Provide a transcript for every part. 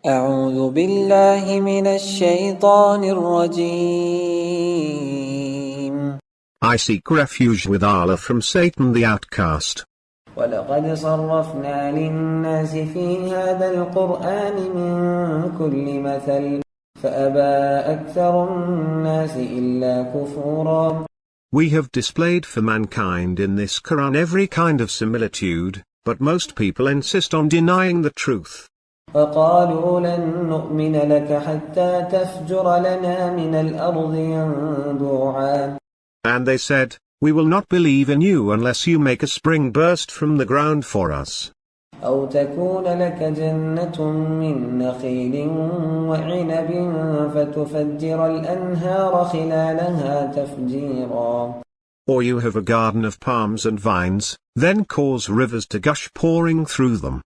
أعوذ بالله من الشيطان الرجيم. I seek refuge with Allah from Satan the outcast. ولقد صرفنا للناس في هذا القرآن من كل مثل فأبى أكثر الناس إلا كفورا. We have displayed for mankind in this Quran every kind of similitude, but most people insist on denying the truth. فقالوا لن نؤمن لك حتى تفجر لنا من الأرض ينبوعا. And they said, we will not believe in you unless you make a spring burst from the ground for us. أو تكون لك جنة من نخيل وعنب فتفجر الأنهار خلالها تفجيرا. Or you have a garden of palms and vines, then cause rivers to gush pouring through them.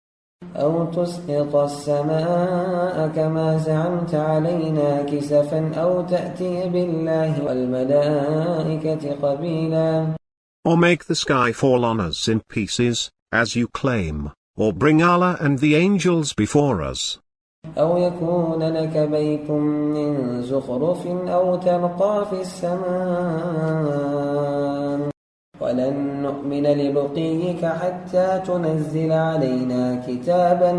أو تسقط السماء كما زعمت علينا كسفا أو تأتي بالله والملائكة قبيلا. Or make the sky fall on us in pieces, as you claim, or bring Allah and the angels before us. أو يكون لك بيت من زخرف أو ترقى في السماء ولن نؤمن لرقيك حتى تنزل علينا كتابا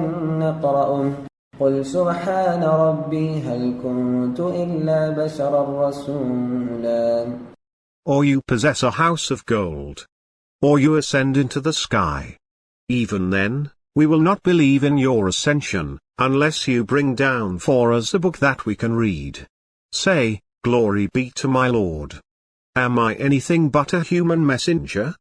نقرأه قل سبحان ربي هل كنت إلا بشرا رسولا. Or you possess a house of gold. Or you ascend into the sky. Even then, we will not believe in your ascension, unless you bring down for us a book that we can read. Say, Glory be to my Lord. Am I anything but a human messenger?